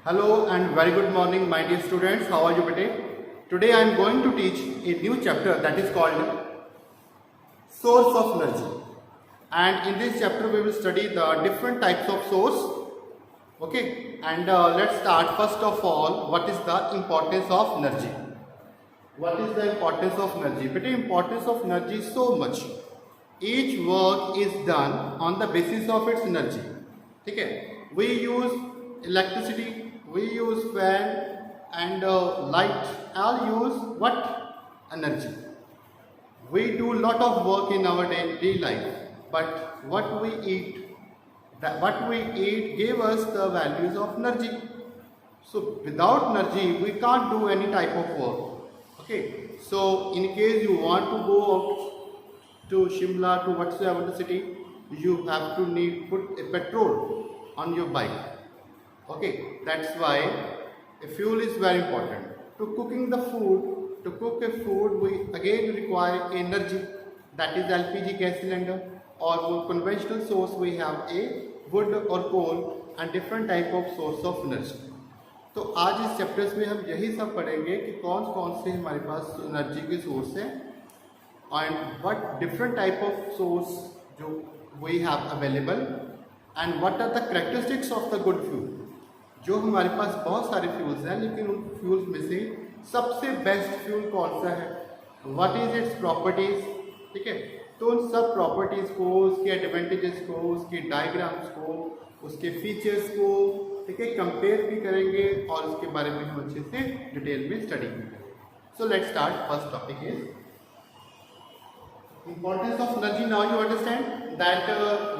Hello and very good morning, my dear students. How are you today? Today I am going to teach a new chapter that is called Source of Energy. And in this chapter we will study the different types of source. Okay, and let's start. First of all, what is the importance of energy? What is the importance of energy? But the importance of energy is so much. Each work is done on the basis of its energy. Okay, we use electricity, we use fan and light. All use what? Energy. We do lot of work in our daily life, but what we eat gave us the values of energy. So without energy, we can't do any type of work. Okay. So in case you want to go out to Shimla, to whatsoever the city, you have to need put a petrol on your bike. Okay. That's why a fuel is very important. To cooking the food, to cook a food, we again require energy. That is LPG gas cylinder, or for conventional source we have a wood or coal and different type of source of energy. तो आज इस chapters में हम यही सब पढ़ेंगे कि कौन कौन से हमारे पास एनर्जी के सोर्स हैं and what different type of source जो we have available and what are the characteristics of the good fuel. जो हमारे पास बहुत सारे फ्यूल्स हैं, लेकिन उन फ्यूल्स में से सबसे बेस्ट फ्यूल कौन सा है, व्हाट इज इट्स प्रॉपर्टीज. ठीक है, तो उन सब प्रॉपर्टीज़ को, उसके एडवांटेजेस को, उसके डायग्राम्स को, उसके फीचर्स को, ठीक है, कंपेयर भी करेंगे और उसके बारे में हम अच्छे से डिटेल में स्टडी भी करेंगे. So let's start. First topic is importance of energy. Now you understand that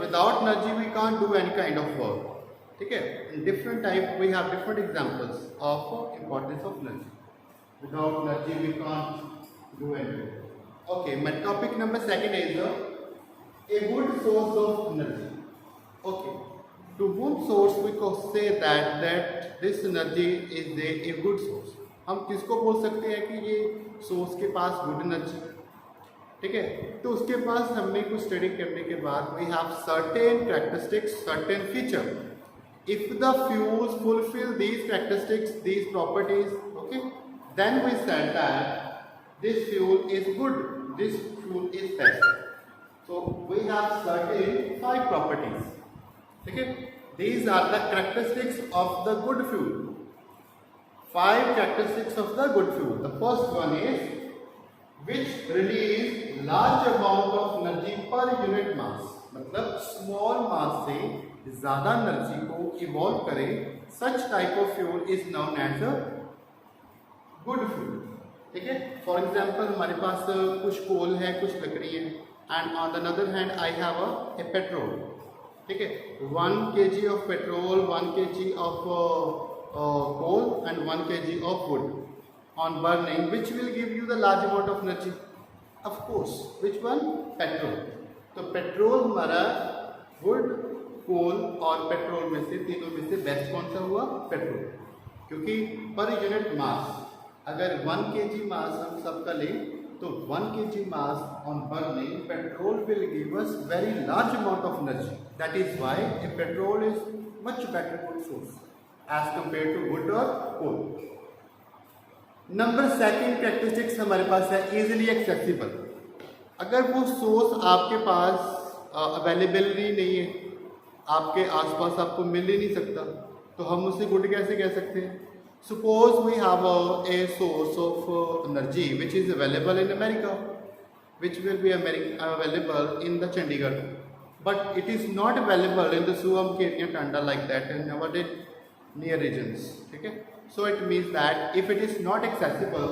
without energy we can't do any kind of work. ठीक है, different type we have different examples of importance of energy. Without energy we can't do any. Okay, my topic number second is a good source of energy. Okay, to whom source we can say that this energy is a good source. हम किसको बोल सकते हैं कि ये source के पास good energy. ठीक है, तो उसके पास हमने कुछ स्टडी करने के बाद we have certain characteristics, certain feature. If the fuels fulfill these characteristics, these properties, okay, then we said that this fuel is good, this fuel is best. So we have certain 5 properties. Okay, these are the characteristics of the good fuel. 5 characteristics of the good fuel. The first one is which release large amount of energy per unit mass. मतलब small mass से ज़्यादा energy को evolve करे, such type of fuel is known as a good fuel. ठीक है, for example हमारे पास कुछ कोल है, कुछ लकड़ी है, and on the other hand I have a petrol. ठीक है, 1 kg of petrol, 1 kg of coal and 1 kg of wood on burning, which will give you the large amount of energy. Of course which one? Petrol. तो petrol हमारा wood, coal और petrol में से, तीनों में से बेस्ट कौन सा हुआ? पेट्रोल. क्योंकि पर यूनिट मास अगर 1 kg मास हम सबका लें तो 1 kg mass on burning petrol will give us very large amount of energy. That is why a petrol is much better good source as compare to wood और coal. Number second characteristics हमारे पास है easily accessible. अगर वो source आपके पास available ही नहीं है, आपके आसपास आपको मिल ही नहीं सकता, तो हम उसे गुड कैसे कह सकते हैं? Suppose we have a source of energy which is available in America, which will be available in the Chandigarh, but it is not available in the Suam, Kenya, Tanda like that in our near regions. Okay, so it means that if it is not accessible,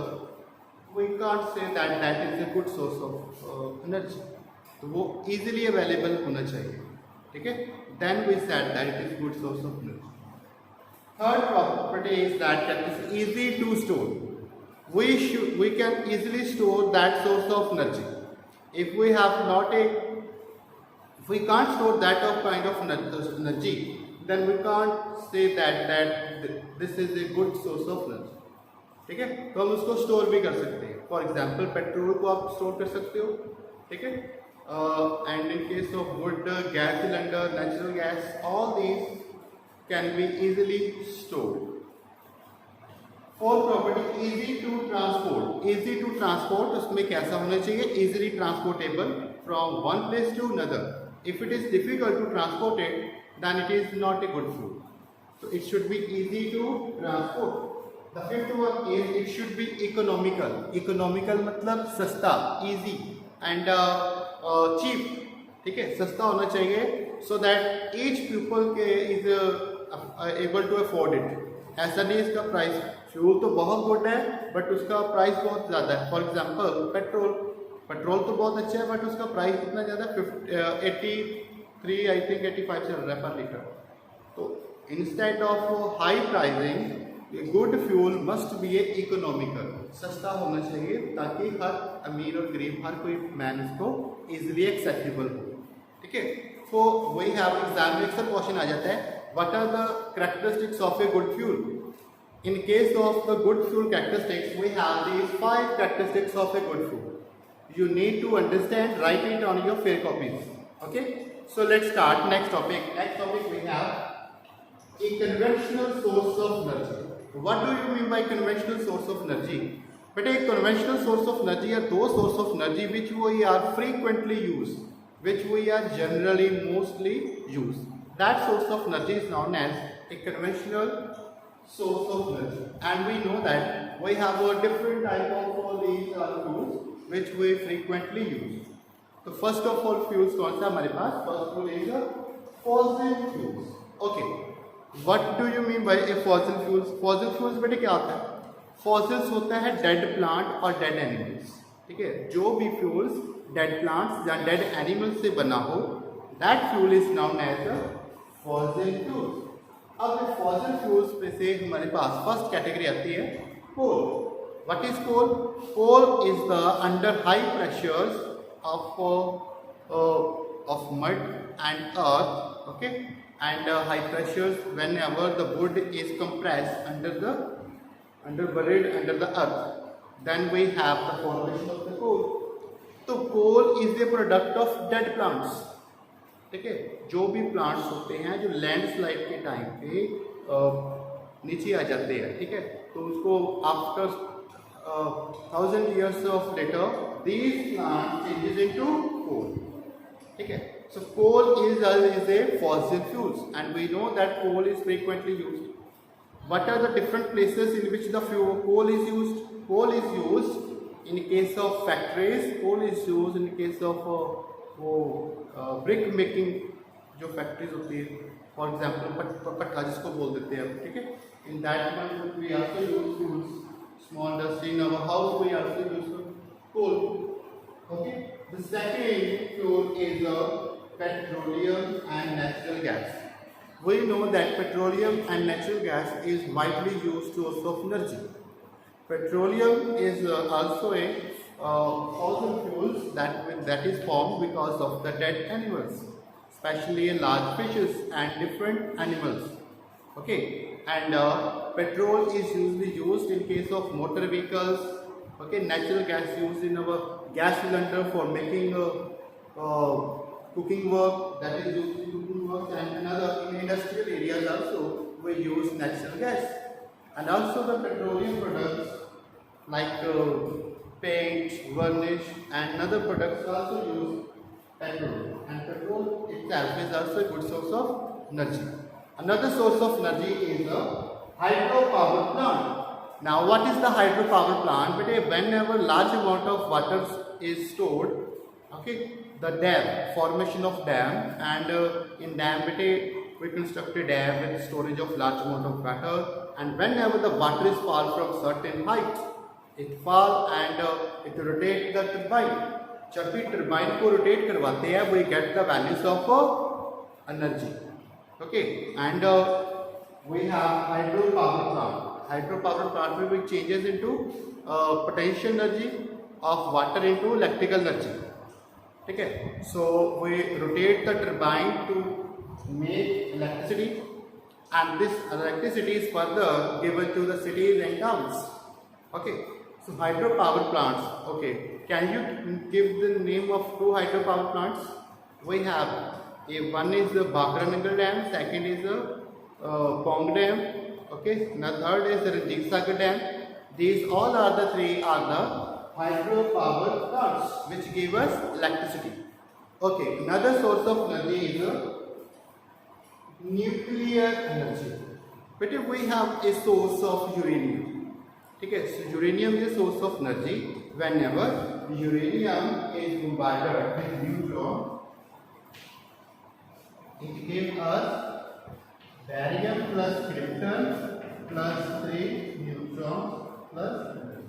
we can't say that that is a good source of energy. तो वो easily available होना चाहिए. ठीक है, then we said that it is good source of energy. Third property is that it is easy to store. We can easily store that source of energy. If we can't store that kind of energy, then we can't say that this is a good source of energy. ठीक है, तो हम उसको store भी कर सकते हैं. For example petrol को आप स्टोर कर सकते हो. ठीक है, and in case of wood, gas cylinder, natural gas, all these can be easily stored. Fourth property easy to transport. Easy to transport उसमें कैसा होना चाहिए? Easily transportable from one place to another. If it is difficult to transport it then it is not a good fuel. So it should be easy to transport. The fifth one is it should be economical. Economical मतलब सस्ता, easy and cheap. ठीक है, सस्ता होना चाहिए so that each pupil के is able to afford it. ऐसा नहीं इसका प्राइस, फ्यूल तो बहुत गुड है बट उसका प्राइस बहुत ज़्यादा है। फॉर एग्जांपल पेट्रोल तो बहुत अच्छा है बट उसका प्राइस इतना ज़्यादा 83 आई थिंक 85 चल रहा है पर लीटर। तो instead of high pricing, a good fuel must be a economical, सस्ता होना चाहिए ताकि हर अमीर और गरीब हर कोई मैन इसको easily accessible हो। ठीक है, so we have exam में अक्सर क्वेश्चन आ जाता है what are the characteristics of a good fuel? In case of the good fuel characteristics, we have these 5 characteristics of a good fuel. You need to understand, write it on your fair copies. Okay, so let's start next topic. Next topic we have a conventional source of energy. What do you mean by conventional source of energy? But a conventional source of energy are those source of energy which we are frequently use, which we are generally mostly use. That source of energy is known as a conventional source of energy. And we know that we have a different type of all these fuels which we frequently use. So first of all fuels कौन सा हमारे पास? First fuel is fossil fuels. Okay. What do you mean by a fossil fuels? Fossil fuels बेटे क्या होता है? Fossils होता है dead plant और डेड एनिमल्स। ठीक है, जो भी फ्यूल्स डेड प्लांट्स या डेड एनिमल्स से बना हो that fuel is known as a fossil fuels. अब फॉसिल फ्यूल्स में से हमारे पास फर्स्ट कैटेगरी आती है coal. What is coal? Coal is the under high pressures of mud and earth, okay, and high pressures whenever the wood is compressed buried under the earth, then we have the formation of the coal. तो coal is a product of dead plants. ठीक है, जो भी plants होते हैं जो landslide के time पे नीचे आ जाते हैं, ठीक है, तो उसको after 1000 years of later these plants changes into coal. ठीक है, so coal is a fossil fuels and we know that coal is frequently used. What are the different places in which the coal is used? Coal is used in case of factories. Coal is used in case of brick making जो factories होती है, for example पट्टा जिसको बोल देते हैं, ठीक है, in that one we also use fuels. Small industry in our house we also use coal. Okay. The second fuel is petroleum and natural gas. We know that petroleum and natural gas is widely used source of energy. Petroleum is also a fossil fuels that is formed because of the dead animals, especially large fishes and different animals. Okay, and petrol is usually used in case of motor vehicles. Okay, natural gas used in our gas cylinder for making cooking work, that is used in cooking work, and another in industrial areas also we use natural gas. And also the petroleum products like paint, varnish and other products also use petrol, and petrol itself is also a good source of energy. Another source of energy is the hydropower plant. Now what is the hydropower plant? But whenever large amount of water is stored, okay, the dam, formation of dam, and in dam we construct a dam with storage of large amount of water, and whenever the water is fall from certain height, it fall and it rotate the turbine. जब भी turbine को rotate करवाते हैं we get the values of energy. Okay, and we have hydropower plant. Hydropower plant will be changes into potential energy of water into electrical energy. ठीक है, so we rotate the turbine to make electricity, and this electricity is further given to the cities and towns. Okay, so hydropower plants. Okay, can you give the name of 2 hydropower plants? We have one is the Bhakra Dam, second is the Pong Dam. Okay, now third is the Ranjit Sagar Dam. These all are the three are the hydropower plants which give us electricity. Okay, another source of energy is nuclear energy. But if we have a source of uranium, okay, so uranium is a source of energy. Whenever uranium is bombarded with neutron, it gives us barium plus krypton plus 3 neutrons plus energy.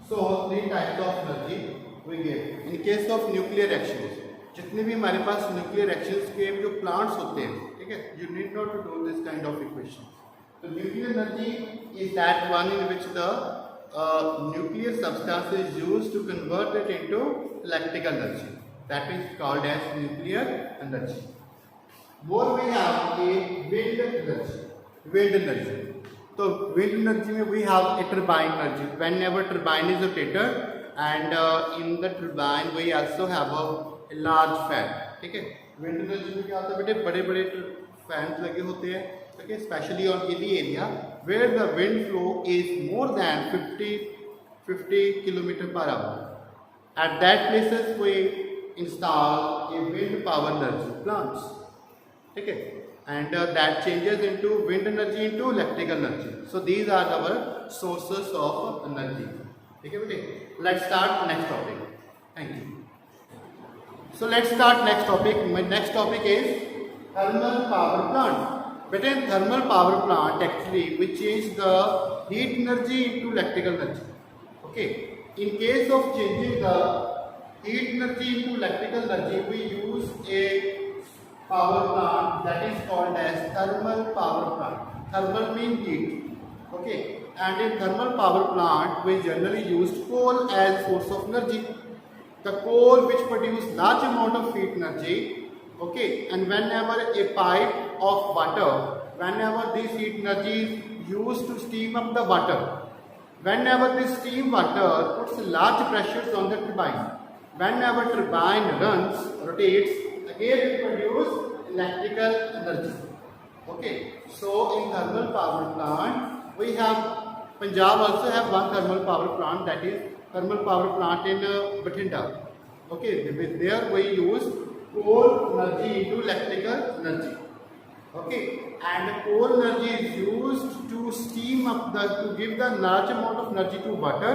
So three types of energy we get. In case of nuclear reactions, जितने भी हमारे पास nuclear reactions के जो plants होते हैं, ठीक है, you need not to do this kind of equation. तो nuclear energy is that one in which the nuclear substance is used to convert it into electrical energy. That is called as nuclear energy. More we have a wind energy. Wind energy. So wind energy में we have a turbine energy. Whenever turbine is rotated, and in the turbine we also have a large fan. ठीक है. Wind energy में क्या होता है बेटे, बड़े बड़े फैंस लगे होते हैं. Okay, especially on hilly area where the wind flow is more than 50 km per hour. At that places we install a wind power energy plants. Okay, and that changes into wind energy into electrical energy. So these are our sources of energy. Okay, let's start next topic. Thank you. So let's start next topic. My next topic is thermal power plant. But in thermal power plant, actually, we change the heat energy into electrical energy. Okay. In case of changing the heat energy into electrical energy, we use a power plant that is called as thermal power plant. Thermal means heat. Okay. And in thermal power plant, we generally use coal as source of energy. The coal which produce large amount of heat energy. Okay, and whenever a pipe of water, whenever this heat energy is used to steam up the water, whenever this steam water puts large pressures on the turbine, whenever turbine runs, rotates, again it produces electrical energy. Okay, so in thermal power plant, we have, Punjab also have one thermal power plant, that is thermal power plant in Bathinda. Okay, there we use coal energy into electrical energy. Okay, and coal energy is used to steam up to give the large amount of energy to water.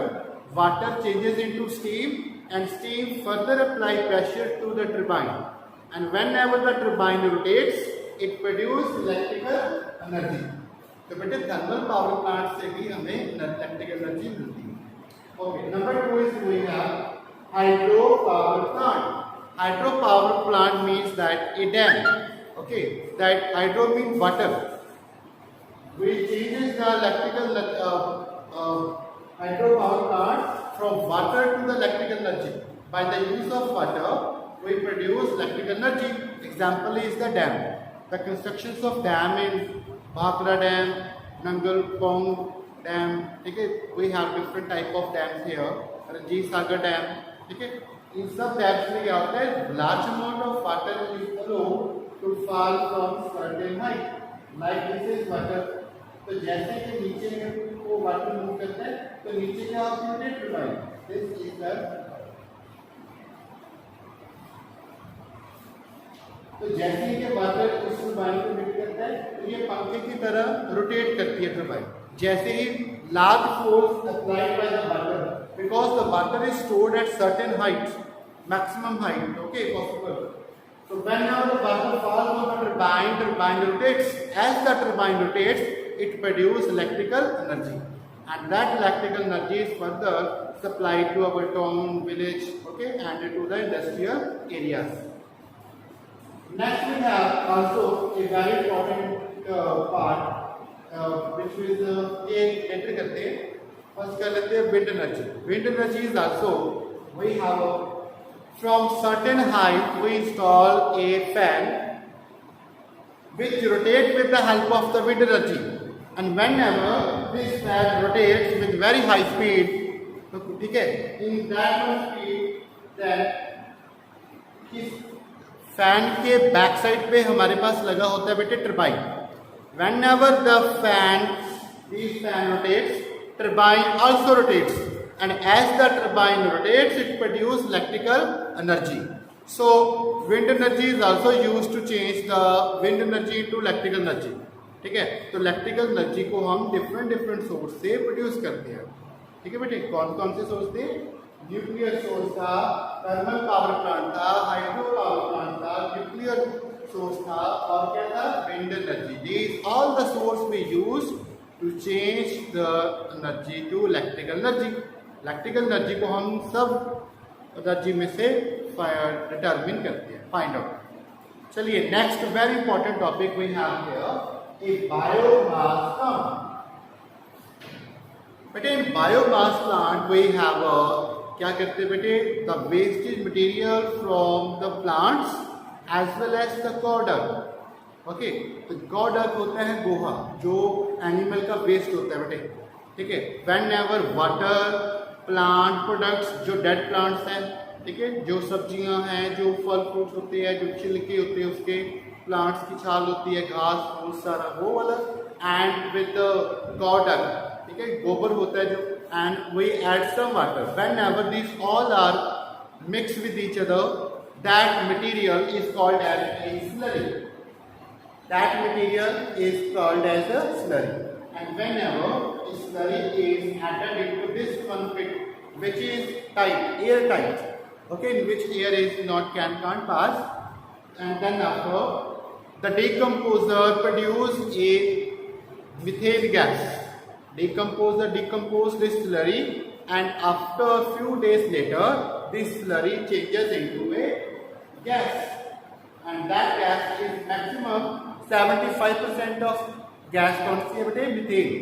Water changes into steam, and steam further apply pressure to the turbine. And whenever the turbine rotates, it produces electrical energy. तो बेटे thermal power plant से भी हमें electrical energy मिलती है. Okay, number 2 is we have hydro power plant. Hydropower plant means that a dam. Okay, that hydro means water, which changes the electrical hydropower plant from water to the electrical energy. By the use of water, we produce electrical energy. Example is the dam. The constructions of dam in Bhakra Dam, Nangal Pong Dam. Okay, we have different type of dams here. Ranjit Sagar Dam. Okay. In सब dams में क्या होता है, large amount of water is flow to fall from certain height like this is water. तो जैसे कि नीचे वो वाटर मूव करता है तो नीचे क्या होता है, टर्बाइन. दिस इज द, तो जैसे ही वाटर उस टर्बाइन को हिट करता है तो ये पंखे की तरह रोटेट करती है टर्बाइन. जैसे ही large force applied by the water, because the water is stored at certain height, maximum height, okay, possible. So whenever the water falls on the turbine, turbine rotates. As the turbine rotates, it produces electrical energy, and that electrical energy is further supplied to our town, village, okay, and to the industrial areas. Next we have also a very important part. Which is एक enter करते हैं. First कर लेते हैं wind energy. Wind energy is also we have from certain height we install a fan which rotates with the help of the wind energy, and whenever this fan rotates with very high speed, ठीक है, in that much speed, then his fan के back side पे हमारे पास लगा होता है बेटे turbine. Whenever the this fan rotates, turbine also rotates, and as the turbine rotates, it produces electrical energy. So wind energy is also used to change the wind energy into electrical energy. ठीक है, तो electrical energy को हम different source से produce करते हैं. ठीक है बेटे, कौन कौन से सोर्स थे? न्यूक्लियर सोर्स था, थर्मल पावर प्लांट था, हाइड्रो पावर प्लांट था, न्यूक्लियर सोर्स था, और क्या था? Wind energy. These all the source we use to change the energy to electrical energy. Electrical energy को हम सब एनर्जी में से डिटरमिन करते हैं, फाइंड आउट. चलिए next very important topic we have here, a biomass plant. बेटे in biomass plant we have क्या करते हैं बेटे? The wastage material from the plants as well as the गॉडक. ओके, तो गॉडक होता है गोहा, जो एनिमल का वेस्ट होता है बेटे. ठीक है, when ever water, plant products, जो डेड प्लांट्स हैं, ठीक है, जो सब्जियां हैं, जो फल फ्रूट्स होते हैं, जो छिलके होते हैं उसके, प्लांट्स की छाल होती है, घास फूस सारा वो वाला, एंड विद गॉडक, ठीक है, गोबर होता है जो, and we add some water. Whenever this all are mix with each other, that material is called as a slurry. That material is called as a slurry. And whenever a slurry is added into this conflict, which is tight, airtight, okay, in which air is can't pass, and then after the decomposer produce a methane gas. Decomposer decompose this slurry, and after a few days later, this slurry changes into a gas, and that gas is maximum 75% of gas constituted methane,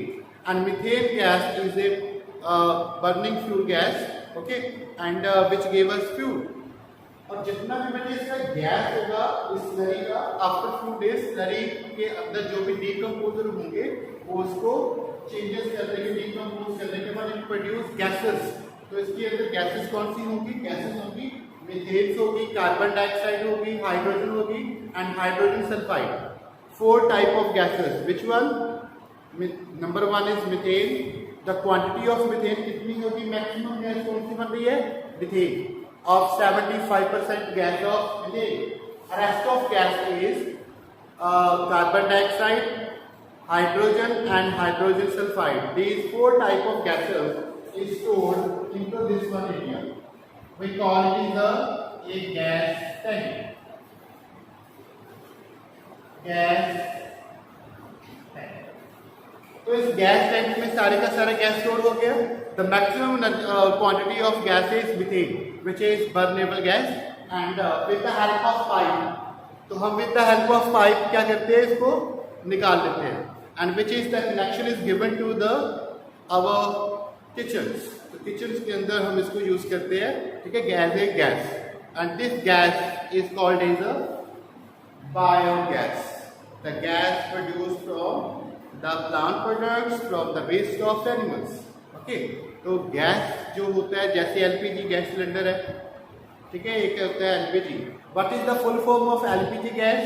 and methane gas is a burning fuel gas, okay, and which gave us fuel. और जितना भी बेटे इसका gas होगा इस slurry का, after few days slurry के अंदर जो भी डिकम्पोजर होंगे वो उसको चेंजेस करते हैं, डिकम्पोज करने के बाद इट प्रोड्यूस गैसेस. तो इसके अंदर गैसेस कौन सी होंगी? गैसेस होंगी मीथेन होगी, कार्बन डाइऑक्साइड होगी, हाइड्रोजन होगी, and hydrogen sulphide. 4 type of gases. Which one? Number 1 is methane. The quantity of methane कितनी होगी? मैक्सिमम गैस कौन सी बन रही है? Methane of 75% gas of methane. Rest of gas is carbon dioxide, hydrogen, and hydrogen sulfide. These 4 type of gases is stored into this one area. We call it is a gas tank. Gas tank. तो इस gas tank में सारे का सारा gas store हो गया. The maximum quantity of gas is methane, which is burnable gas, and with the help of pipe, तो हम with the help of pipe क्या करते हैं? इसको निकाल लेते हैं. and which is the connection is given to the our kitchens. तो kitchens के अंदर हम इसको यूज करते हैं. ठीक है, गैस है gas, and this gas is called as a biogas. The gas produced from the plant products, from the waste of animals. Okay, तो गैस जो होता है जैसे एलपीजी गैस सिलेंडर है, ठीक है, एक होता है LPG. What is the full form of LPG gas?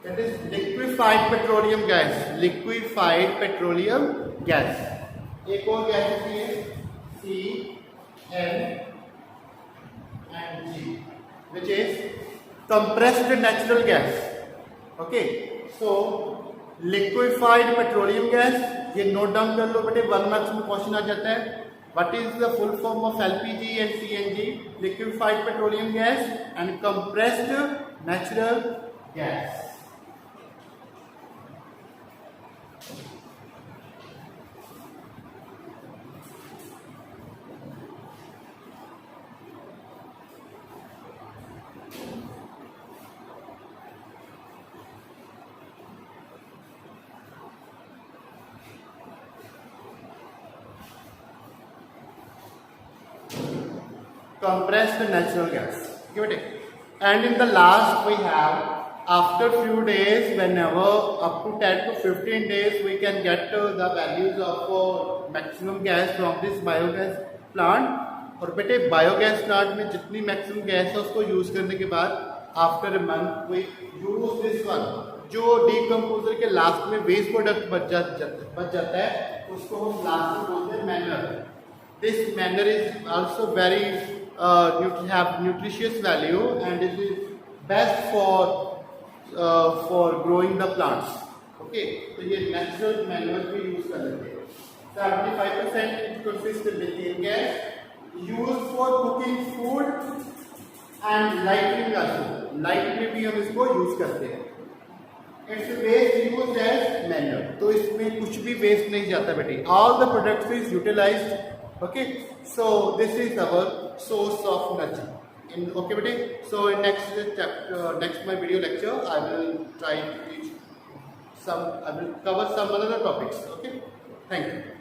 That is liquefied petroleum gas. Liquefied petroleum gas. एक और गैस होती है CNG, which is compressed natural gas. Okay, so liquefied petroleum gas, ये नोट डाउन कर लो बेटे, 1 marks में question आ जाता है. What is the full form of LPG and CNG? Liquefied petroleum gas and compressed natural gas. Compressed natural gas. Give it. And in the last we have, after few days, whenever up to 10 to 15 days, we can get the values of maximum gas from this biogas plant. और बेटे biogas plant में जितनी maximum gas है उसको use करने के बाद after a month we use this one, जो डीकम्पोजर के लास्ट में वेस्ट प्रोडक्ट बच जाता है उसको हम लास्ट में बोलते हैं manure. This manure is also very have nutritious value and it is best for growing the plants. Okay, तो ये natural manure भी यूज कर लेते हैं। 75% it consists of methane gas used for cooking food and lighting also. Light में भी हम इसको यूज करते हैं। It's waste used as manure, तो इसमें कुछ भी वेस्ट नहीं जाता बेटे। All the products is utilized. Okay, so this is our source of energy. Okay, bete. So in next chapter, next my video lecture, I will try to teach some. I will cover some other topics. Okay, thank you.